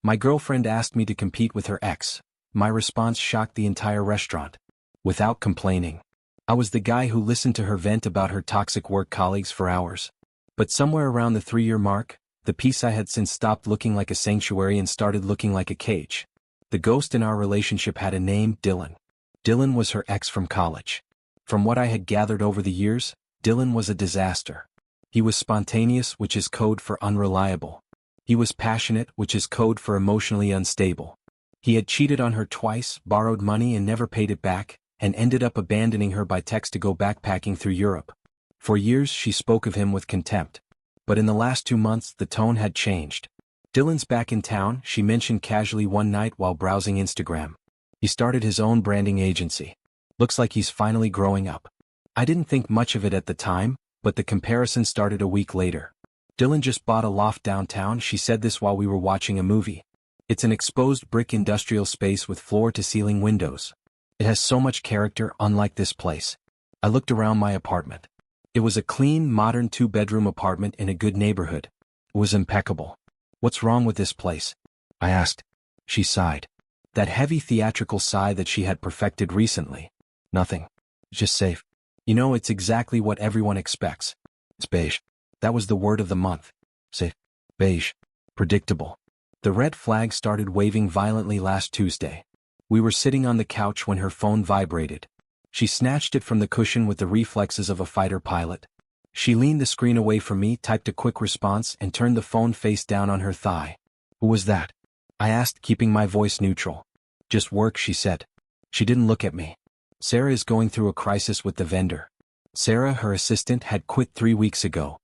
My girlfriend asked me to compete with her ex. My response shocked the entire restaurant. Without complaining, I was the guy who listened to her vent about her toxic work colleagues for hours. But somewhere around the 3-year mark, the peace I had since stopped looking like a sanctuary and started looking like a cage. The ghost in our relationship had a name, Dylan. Dylan was her ex from college. From what I had gathered over the years, Dylan was a disaster. He was spontaneous, which is code for unreliable. He was passionate, which is code for emotionally unstable. He had cheated on her twice, borrowed money and never paid it back, and ended up abandoning her by text to go backpacking through Europe. For years she spoke of him with contempt. But in the last 2 months the tone had changed. Dylan's back in town, she mentioned casually one night while browsing Instagram. He started his own branding agency. Looks like he's finally growing up. I didn't think much of it at the time, but the comparison started a week later. Dylan just bought a loft downtown. She said this while we were watching a movie. It's an exposed brick industrial space with floor-to-ceiling windows. It has so much character, unlike this place. I looked around my apartment. It was a clean, modern 2-bedroom apartment in a good neighborhood. It was impeccable. What's wrong with this place? I asked. She sighed. That heavy theatrical sigh that she had perfected recently. Nothing. Just safe. You know, it's exactly what everyone expects. It's beige. That was the word of the month. Safe. Beige. Predictable. The red flag started waving violently last Tuesday. We were sitting on the couch when her phone vibrated. She snatched it from the cushion with the reflexes of a fighter pilot. She leaned the screen away from me, typed a quick response, and turned the phone face down on her thigh. Who was that? I asked, keeping my voice neutral. Just work, she said. She didn't look at me. Sarah is going through a crisis with the vendor. Sarah, her assistant, had quit 3 weeks ago.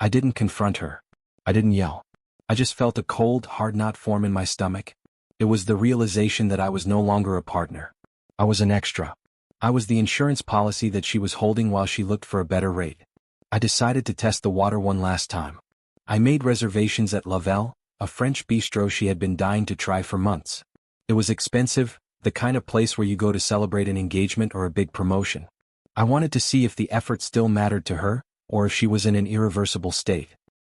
I didn't confront her. I didn't yell. I just felt a cold, hard knot form in my stomach. It was the realization that I was no longer a partner. I was an extra. I was the insurance policy that she was holding while she looked for a better rate. I decided to test the water one last time. I made reservations at La Velle, a French bistro she had been dying to try for months. It was expensive, the kind of place where you go to celebrate an engagement or a big promotion. I wanted to see if the effort still mattered to her, or if she was in an irreversible state.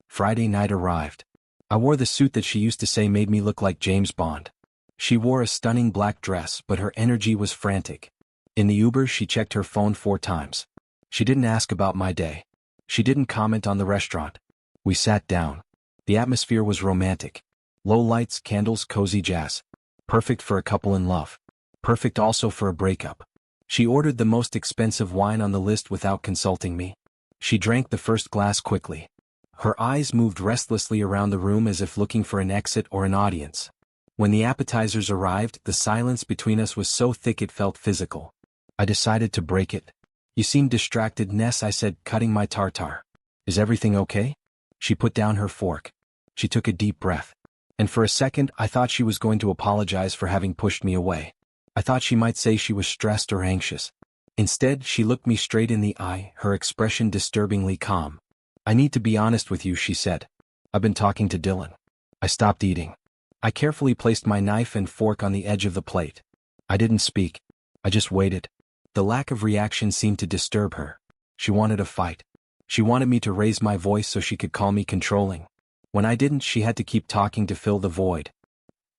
Friday night arrived. I wore the suit that she used to say made me look like James Bond. She wore a stunning black dress, but her energy was frantic. In the Uber, she checked her phone 4 times. She didn't ask about my day. She didn't comment on the restaurant. We sat down. The atmosphere was romantic. Low lights, candles, cozy jazz. Perfect for a couple in love. Perfect also for a breakup. She ordered the most expensive wine on the list without consulting me. She drank the first glass quickly. Her eyes moved restlessly around the room as if looking for an exit or an audience. When the appetizers arrived, the silence between us was so thick it felt physical. I decided to break it. You seem distracted, Ness, I said, cutting my tartare. Is everything okay? She put down her fork. She took a deep breath. And for a second, I thought she was going to apologize for having pushed me away. I thought she might say she was stressed or anxious. Instead, she looked me straight in the eye, her expression disturbingly calm. I need to be honest with you, she said. I've been talking to Dylan. I stopped eating. I carefully placed my knife and fork on the edge of the plate. I didn't speak. I just waited. The lack of reaction seemed to disturb her. She wanted a fight. She wanted me to raise my voice so she could call me controlling. When I didn't, she had to keep talking to fill the void.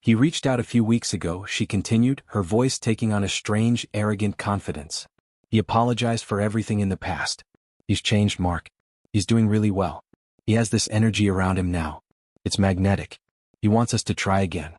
He reached out a few weeks ago, she continued, her voice taking on a strange, arrogant confidence. He apologized for everything in the past. He's changed, Mark. He's doing really well. He has this energy around him now. It's magnetic. He wants us to try again.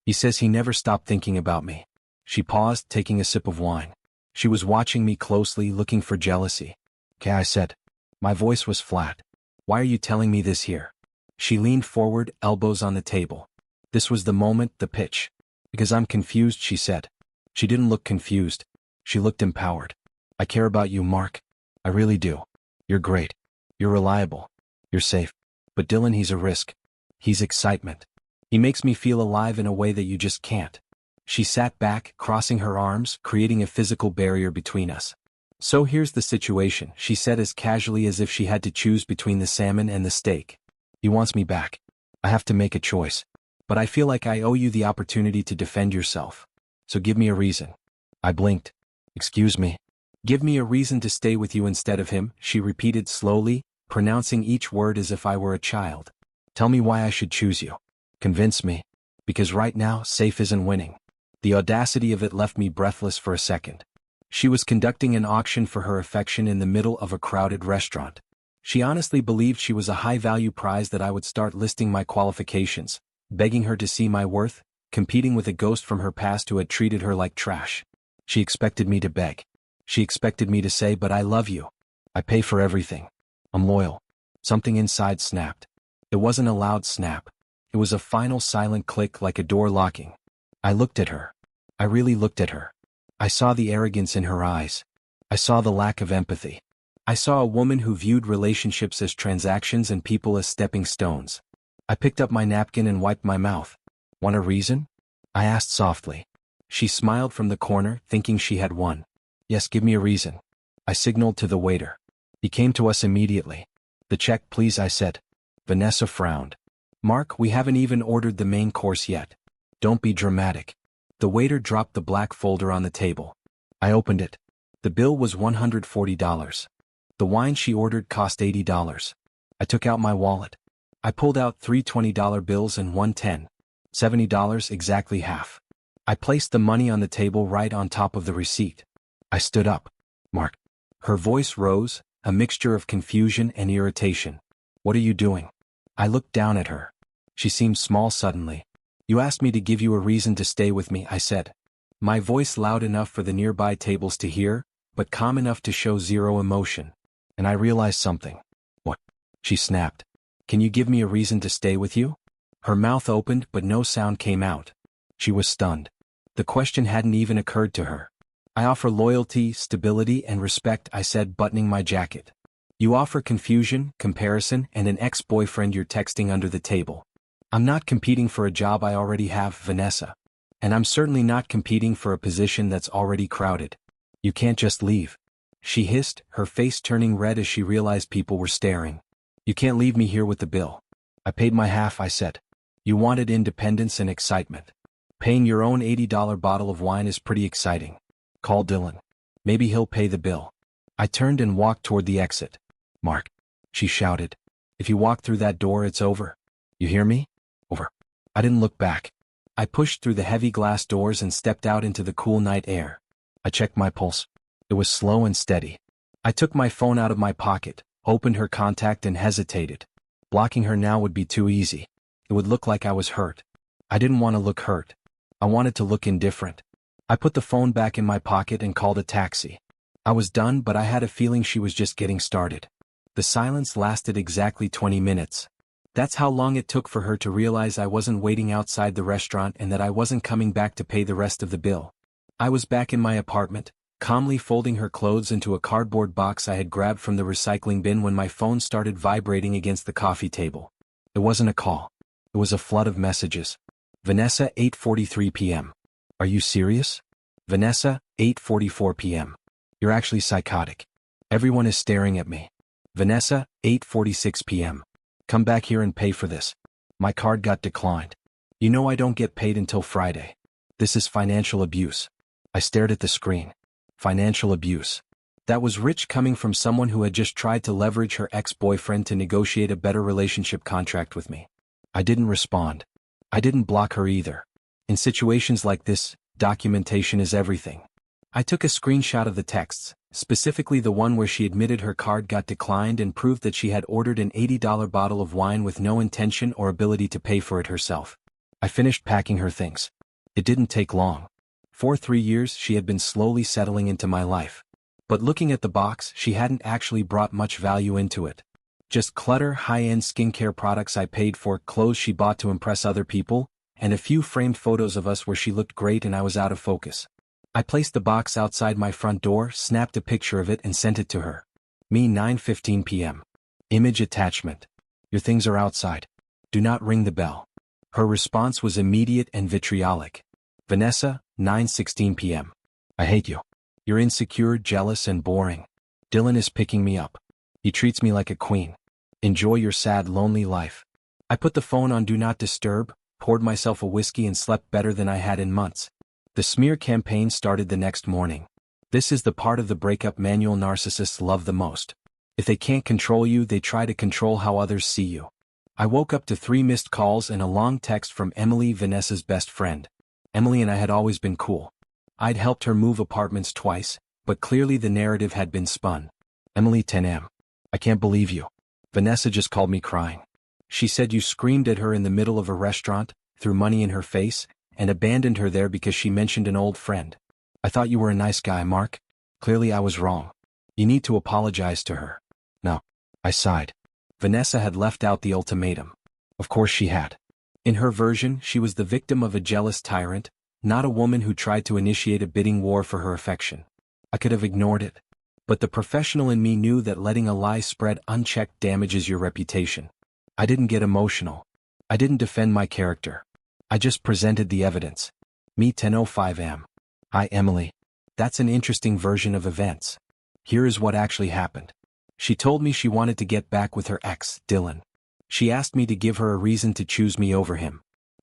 He says he never stopped thinking about me. She paused, taking a sip of wine. She was watching me closely, looking for jealousy. Okay, I said. My voice was flat. Why are you telling me this here? She leaned forward, elbows on the table. This was the moment, the pitch. Because I'm confused, she said. She didn't look confused. She looked empowered. I care about you, Mark. I really do. You're great. You're reliable. You're safe. But Dylan, he's a risk. He's excitement. He makes me feel alive in a way that you just can't. She sat back, crossing her arms, creating a physical barrier between us. So here's the situation, she said as casually as if she had to choose between the salmon and the steak. He wants me back. I have to make a choice. But I feel like I owe you the opportunity to defend yourself. So give me a reason. I blinked. Excuse me. Give me a reason to stay with you instead of him, she repeated slowly, pronouncing each word as if I were a child. Tell me why I should choose you. Convince me. Because right now, safe isn't winning. The audacity of it left me breathless for a second. She was conducting an auction for her affection in the middle of a crowded restaurant. She honestly believed she was a high-value prize that I would start listing my qualifications, begging her to see my worth, competing with a ghost from her past who had treated her like trash. She expected me to beg. She expected me to say, "But I love you. I pay for everything. I'm loyal." Something inside snapped. It wasn't a loud snap. It was a final silent click like a door locking. I looked at her. I really looked at her. I saw the arrogance in her eyes. I saw the lack of empathy. I saw a woman who viewed relationships as transactions and people as stepping stones. I picked up my napkin and wiped my mouth. "Want a reason?" I asked softly. She smiled from the corner, thinking she had won. "Yes, give me a reason." I signaled to the waiter. He came to us immediately. "The check, please," I said. Vanessa frowned. "Mark, we haven't even ordered the main course yet." "Don't be dramatic." The waiter dropped the black folder on the table. I opened it. The bill was $140. The wine she ordered cost $80. I took out my wallet. I pulled out 3 $20 bills and one $10. $70, exactly half. I placed the money on the table right on top of the receipt. I stood up. "Mark." Her voice rose, a mixture of confusion and irritation. "What are you doing?" I looked down at her. She seemed small suddenly. "You asked me to give you a reason to stay with me," I said. My voice loud enough for the nearby tables to hear, but calm enough to show zero emotion. And I realized something. "What?" she snapped. "Can you give me a reason to stay with you?" Her mouth opened but no sound came out. She was stunned. The question hadn't even occurred to her. "I offer loyalty, stability, and respect," I said, buttoning my jacket. "You offer confusion, comparison, and an ex-boyfriend you're texting under the table. I'm not competing for a job I already have, Vanessa. And I'm certainly not competing for a position that's already crowded. You can't just leave." She hissed, her face turning red as she realized people were staring. "You can't leave me here with the bill." "I paid my half," I said. "You wanted independence and excitement. Paying your own $80 bottle of wine is pretty exciting. Call Dylan. Maybe he'll pay the bill." I turned and walked toward the exit. "Mark," she shouted. "If you walk through that door, it's over. You hear me? Over." I didn't look back. I pushed through the heavy glass doors and stepped out into the cool night air. I checked my pulse. It was slow and steady. I took my phone out of my pocket, opened her contact and hesitated. Blocking her now would be too easy. It would look like I was hurt. I didn't want to look hurt. I wanted to look indifferent. I put the phone back in my pocket and called a taxi. I was done, but I had a feeling she was just getting started. The silence lasted exactly 20 minutes. That's how long it took for her to realize I wasn't waiting outside the restaurant and that I wasn't coming back to pay the rest of the bill. I was back in my apartment, calmly folding her clothes into a cardboard box I had grabbed from the recycling bin when my phone started vibrating against the coffee table. It wasn't a call. It was a flood of messages. "Vanessa, 8:43 p.m. Are you serious?" "Vanessa, 8:44 p.m. You're actually psychotic. Everyone is staring at me." "Vanessa, 8:46 p.m. Come back here and pay for this." My card got declined. "You know I don't get paid until Friday. This is financial abuse." I stared at the screen. Financial abuse. That was rich coming from someone who had just tried to leverage her ex-boyfriend to negotiate a better relationship contract with me. I didn't respond. I didn't block her either. In situations like this, documentation is everything. I took a screenshot of the texts, specifically the one where she admitted her card got declined and proved that she had ordered an $80 bottle of wine with no intention or ability to pay for it herself. I finished packing her things. It didn't take long. For 3 years she had been slowly settling into my life. But looking at the box, she hadn't actually brought much value into it. Just clutter, high-end skincare products I paid for, clothes she bought to impress other people, and a few framed photos of us where she looked great and I was out of focus. I placed the box outside my front door, snapped a picture of it and sent it to her. Me, 9:15 p.m. Image attachment. "Your things are outside. Do not ring the bell." Her response was immediate and vitriolic. "Vanessa, 9:16 p.m. I hate you. You're insecure, jealous, and boring. Dylan is picking me up. He treats me like a queen. Enjoy your sad, lonely life." I put the phone on Do Not Disturb, poured myself a whiskey and slept better than I had in months. The smear campaign started the next morning. This is the part of the breakup manual narcissists love the most. If they can't control you, they try to control how others see you. I woke up to 3 missed calls and a long text from Emily, Vanessa's best friend. Emily and I had always been cool. I'd helped her move apartments twice, but clearly the narrative had been spun. Emily, 10 am. I can't believe you. Vanessa just called me crying. She said you screamed at her in the middle of a restaurant, threw money in her face, and abandoned her there because she mentioned an old friend. I thought you were a nice guy, Mark. Clearly I was wrong. You need to apologize to her. No. I sighed. Vanessa had left out the ultimatum. Of course she had. In her version, she was the victim of a jealous tyrant, not a woman who tried to initiate a bidding war for her affection. I could have ignored it. But the professional in me knew that letting a lie spread unchecked damages your reputation. I didn't get emotional. I didn't defend my character. I just presented the evidence. Me, 10:05 am. Hi, Emily. That's an interesting version of events. Here is what actually happened. She told me she wanted to get back with her ex, Dylan. She asked me to give her a reason to choose me over him.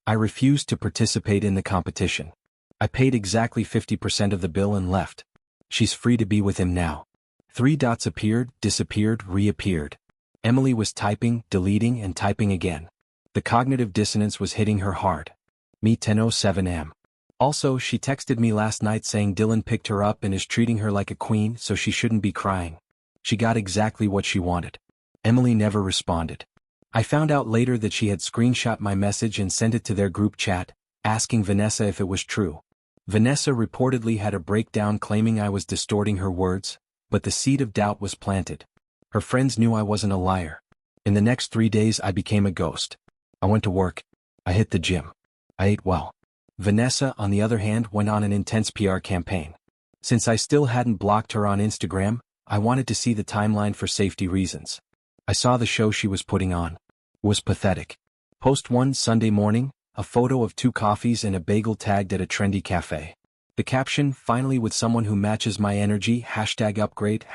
I refused to participate in the competition. I paid exactly 50% of the bill and left. She's free to be with him now. 3 dots appeared, disappeared, reappeared. Emily was typing, deleting, and typing again. The cognitive dissonance was hitting her hard. Me, 10:07 am. Also, she texted me last night saying Dylan picked her up and is treating her like a queen, so she shouldn't be crying. She got exactly what she wanted. Emily never responded. I found out later that she had screenshot my message and sent it to their group chat, asking Vanessa if it was true. Vanessa reportedly had a breakdown claiming I was distorting her words, but the seed of doubt was planted. Her friends knew I wasn't a liar. In the next 3 days I became a ghost. I went to work. I hit the gym. I ate well. Vanessa, on the other hand, went on an intense PR campaign. Since I still hadn't blocked her on Instagram, I wanted to see the timeline for safety reasons. I saw the show she was putting on. It was pathetic. Post 1 Sunday morning, a photo of 2 coffees and a bagel tagged at a trendy cafe. The caption, finally with someone who matches my energy, #upgrade,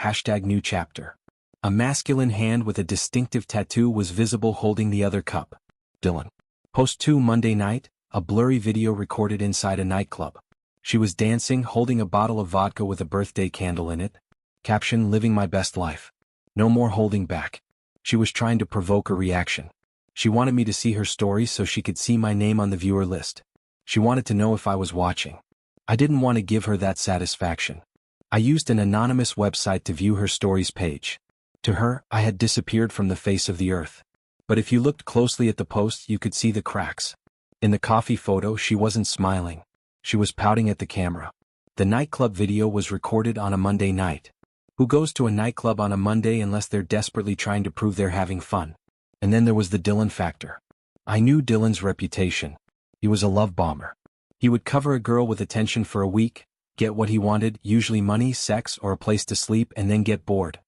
#new chapter. A masculine hand with a distinctive tattoo was visible holding the other cup. Dylan. Post 2 Monday night, a blurry video recorded inside a nightclub. She was dancing, holding a bottle of vodka with a birthday candle in it. Caption, living my best life. No more holding back. She was trying to provoke a reaction. She wanted me to see her stories so she could see my name on the viewer list. She wanted to know if I was watching. I didn't want to give her that satisfaction. I used an anonymous website to view her stories page. To her, I had disappeared from the face of the earth. But if you looked closely at the post, you could see the cracks. In the coffee photo, she wasn't smiling. She was pouting at the camera. The nightclub video was recorded on a Monday night. Who goes to a nightclub on a Monday unless they're desperately trying to prove they're having fun? And then there was the Dylan factor. I knew Dylan's reputation. He was a love bomber. He would cover a girl with attention for a week, get what he wanted, usually money, sex, or a place to sleep, and then get bored.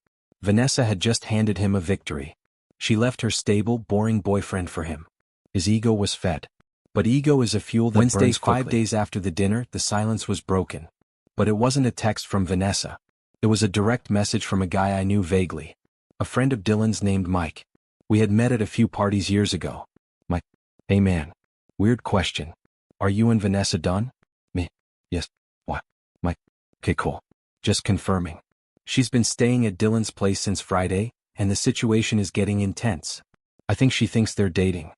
Vanessa had just handed him a victory. She left her stable, boring boyfriend for him. His ego was fed. But ego is a fuel that Wednesday, burns quickly. 5 days after the dinner, the silence was broken. But it wasn't a text from Vanessa. It was a direct message from a guy I knew vaguely. A friend of Dylan's named Mike. We had met at a few parties years ago. Mike. Hey man. Weird question. Are you and Vanessa done? Me. Yes. What? Mike. Okay, cool. Just confirming. She's been staying at Dylan's place since Friday, and the situation is getting intense. I think she thinks they're dating.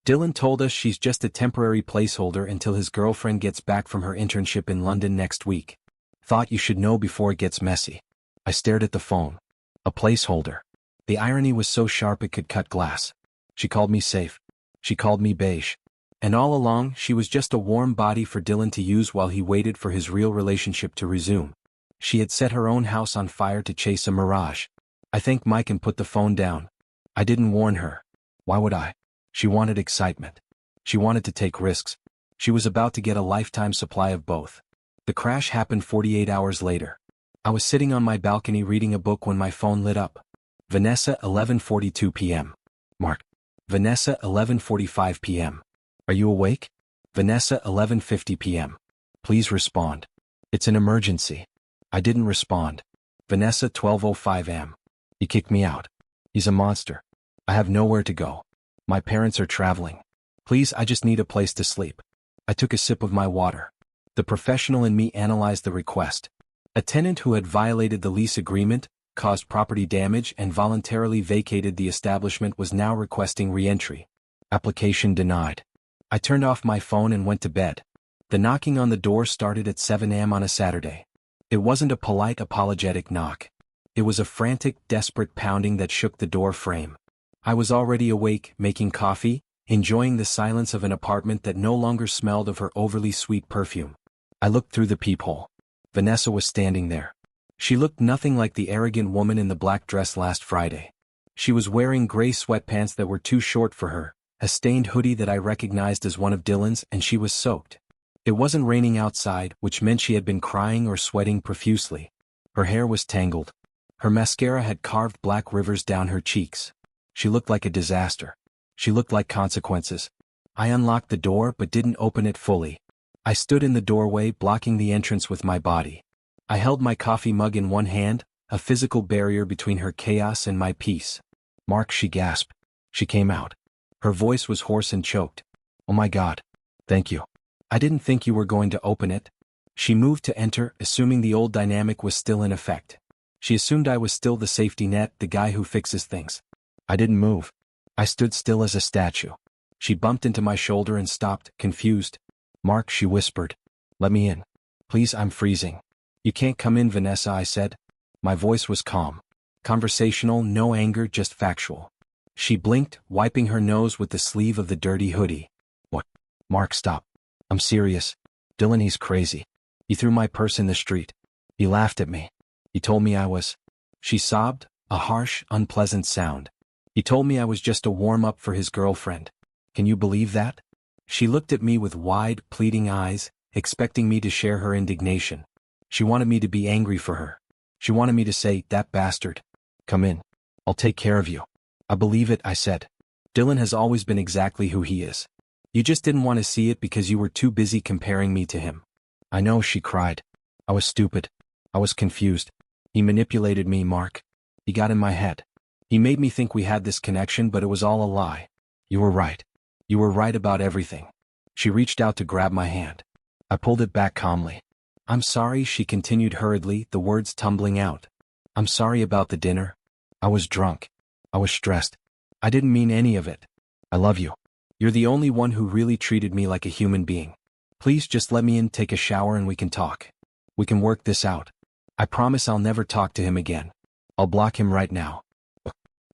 Dylan told us she's just a temporary placeholder until his girlfriend gets back from her internship in London next week. Thought you should know before it gets messy. I stared at the phone. A placeholder. The irony was so sharp it could cut glass. She called me safe. She called me beige. And all along, she was just a warm body for Dylan to use while he waited for his real relationship to resume. She had set her own house on fire to chase a mirage. I thanked Mike and put the phone down. I didn't warn her. Why would I? She wanted excitement. She wanted to take risks. She was about to get a lifetime supply of both. The crash happened 48 hours later. I was sitting on my balcony reading a book when my phone lit up. Vanessa, 11:42 p.m. Mark. Vanessa, 11:45 p.m. Are you awake? Vanessa, 11:50 p.m. Please respond. It's an emergency. I didn't respond. Vanessa, 12:05 am. He kicked me out. He's a monster. I have nowhere to go. My parents are traveling. Please, I just need a place to sleep. I took a sip of my water. The professional in me analyzed the request. A tenant who had violated the lease agreement, caused property damage and voluntarily vacated the establishment was now requesting re-entry. Application denied. I turned off my phone and went to bed. The knocking on the door started at 7 a.m. on a Saturday. It wasn't a polite, apologetic knock. It was a frantic, desperate pounding that shook the door frame. I was already awake, making coffee, enjoying the silence of an apartment that no longer smelled of her overly sweet perfume. I looked through the peephole. Vanessa was standing there. She looked nothing like the arrogant woman in the black dress last Friday. She was wearing gray sweatpants that were too short for her, a stained hoodie that I recognized as one of Dylan's, and she was soaked. It wasn't raining outside, which meant she had been crying or sweating profusely. Her hair was tangled. Her mascara had carved black rivers down her cheeks. She looked like a disaster. She looked like consequences. I unlocked the door but didn't open it fully. I stood in the doorway, blocking the entrance with my body. I held my coffee mug in one hand, a physical barrier between her chaos and my peace. "Mark," she gasped. She came out. Her voice was hoarse and choked. "Oh my God. Thank you. I didn't think you were going to open it." She moved to enter, assuming the old dynamic was still in effect. She assumed I was still the safety net, the guy who fixes things. I didn't move. I stood still as a statue. She bumped into my shoulder and stopped, confused. "Mark," she whispered. "Let me in. Please, I'm freezing." "You can't come in, Vanessa," I said. My voice was calm. Conversational, no anger, just factual. She blinked, wiping her nose with the sleeve of the dirty hoodie. "What?" "Mark, stop. I'm serious. Dylan, he's crazy. He threw my purse in the street. He laughed at me. He told me I was..." She sobbed, a harsh, unpleasant sound. "He told me I was just a warm-up for his girlfriend. Can you believe that?" She looked at me with wide, pleading eyes, expecting me to share her indignation. She wanted me to be angry for her. She wanted me to say, "That bastard. Come in. I'll take care of you." "I believe it," I said. "Dylan has always been exactly who he is. You just didn't want to see it because you were too busy comparing me to him." "I know," she cried. "I was stupid. I was confused. He manipulated me, Mark. He got in my head. He made me think we had this connection, but it was all a lie. You were right. You were right about everything." She reached out to grab my hand. I pulled it back calmly. "I'm sorry," she continued hurriedly, the words tumbling out. "I'm sorry about the dinner. I was drunk. I was stressed. I didn't mean any of it. I love you. You're the only one who really treated me like a human being. Please just let me in, take a shower, and we can talk. We can work this out. I promise I'll never talk to him again. I'll block him right now."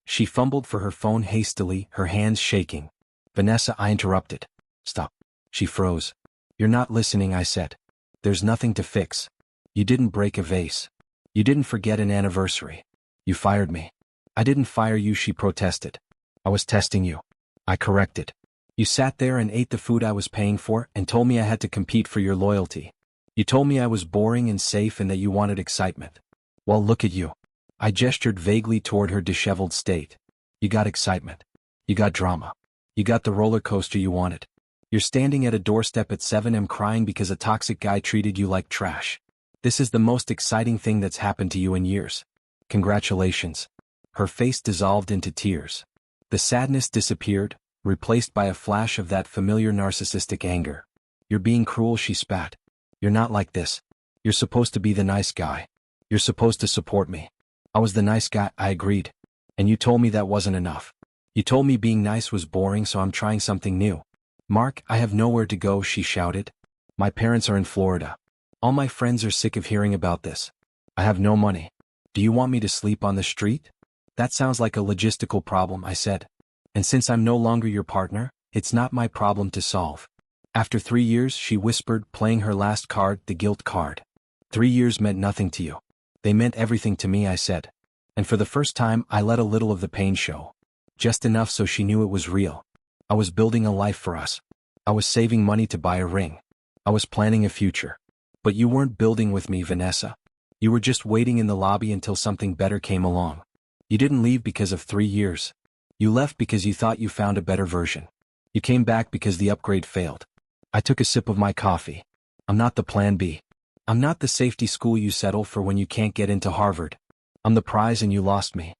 She fumbled for her phone hastily, her hands shaking. "Vanessa," I interrupted. "Stop." She froze. "You're not listening," I said. "There's nothing to fix. You didn't break a vase. You didn't forget an anniversary. You fired me." "I didn't fire you," she protested. "I was testing you." I corrected. "You sat there and ate the food I was paying for and told me I had to compete for your loyalty. You told me I was boring and safe and that you wanted excitement. Well, look at you." I gestured vaguely toward her disheveled state. "You got excitement. You got drama. You got the roller coaster you wanted. You're standing at a doorstep at 7 a.m. crying because a toxic guy treated you like trash. This is the most exciting thing that's happened to you in years. Congratulations." Her face dissolved into tears. The sadness disappeared, replaced by a flash of that familiar narcissistic anger. "You're being cruel," she spat. "You're not like this. You're supposed to be the nice guy. You're supposed to support me." "I was the nice guy," I agreed. "And you told me that wasn't enough. You told me being nice was boring, so I'm trying something new." "Mark, I have nowhere to go," she shouted. "My parents are in Florida. All my friends are sick of hearing about this. I have no money. Do you want me to sleep on the street?" "That sounds like a logistical problem," I said. "And since I'm no longer your partner, it's not my problem to solve." "After 3 years," she whispered, playing her last card, the guilt card. "3 years meant nothing to you." "They meant everything to me," I said. And for the first time, I let a little of the pain show. Just enough so she knew it was real. I was building a life for us. I was saving money to buy a ring. I was planning a future. But you weren't building with me, Vanessa. You were just waiting in the lobby until something better came along. You didn't leave because of 3 years. You left because you thought you found a better version. You came back because the upgrade failed. I took a sip of my coffee. I'm not the plan B. I'm not the safety school you settle for when you can't get into Harvard. I'm the prize and you lost me.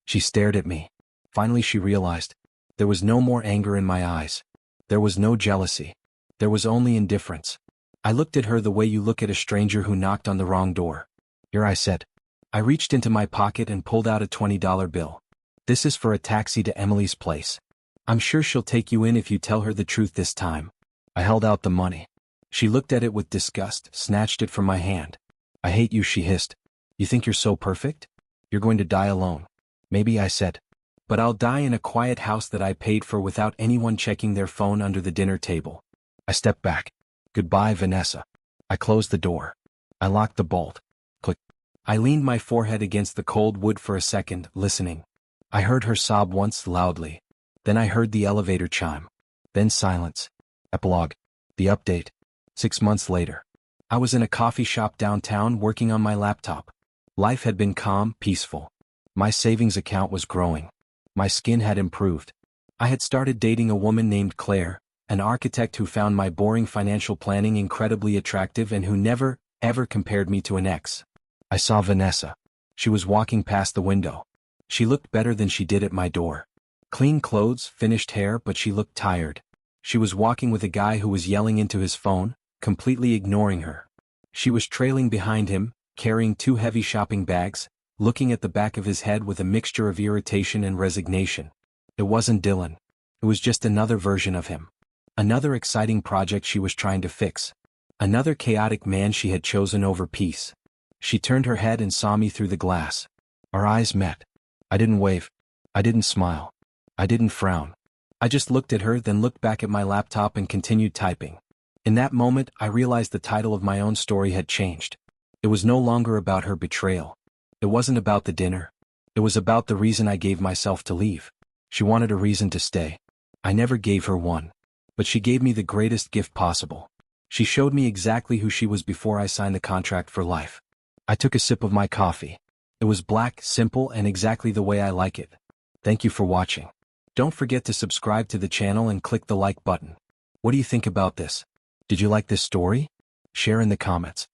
She stared at me. Finally she realized. There was no more anger in my eyes. There was no jealousy. There was only indifference. I looked at her the way you look at a stranger who knocked on the wrong door. "Here," I said. I reached into my pocket and pulled out a $20 bill. This is for a taxi to Emily's place. I'm sure she'll take you in if you tell her the truth this time. I held out the money. She looked at it with disgust, snatched it from my hand. I hate you, she hissed. You think you're so perfect? You're going to die alone. Maybe, I said. But I'll die in a quiet house that I paid for without anyone checking their phone under the dinner table. I stepped back. Goodbye, Vanessa. I closed the door. I locked the bolt. Click. I leaned my forehead against the cold wood for a second, listening. I heard her sob once, loudly. Then I heard the elevator chime. Then silence. Epilogue. The update. 6 months later. I was in a coffee shop downtown working on my laptop. Life had been calm, peaceful. My savings account was growing. My skin had improved. I had started dating a woman named Claire, an architect who found my boring financial planning incredibly attractive and who never, ever compared me to an ex. I saw Vanessa. She was walking past the window. She looked better than she did at my door. Clean clothes, finished hair, but she looked tired. She was walking with a guy who was yelling into his phone, completely ignoring her. She was trailing behind him, carrying 2 heavy shopping bags, looking at the back of his head with a mixture of irritation and resignation. It wasn't Dylan. It was just another version of him. Another exciting project she was trying to fix. Another chaotic man she had chosen over peace. She turned her head and saw me through the glass. Our eyes met. I didn't wave. I didn't smile. I didn't frown. I just looked at her, then looked back at my laptop and continued typing. In that moment, I realized the title of my own story had changed. It was no longer about her betrayal. It wasn't about the dinner. It was about the reason I gave myself to leave. She wanted a reason to stay. I never gave her one. But she gave me the greatest gift possible. She showed me exactly who she was before I signed the contract for life. I took a sip of my coffee. It was black, simple, and exactly the way I like it. Thank you for watching. Don't forget to subscribe to the channel and click the like button. What do you think about this? Did you like this story? Share in the comments.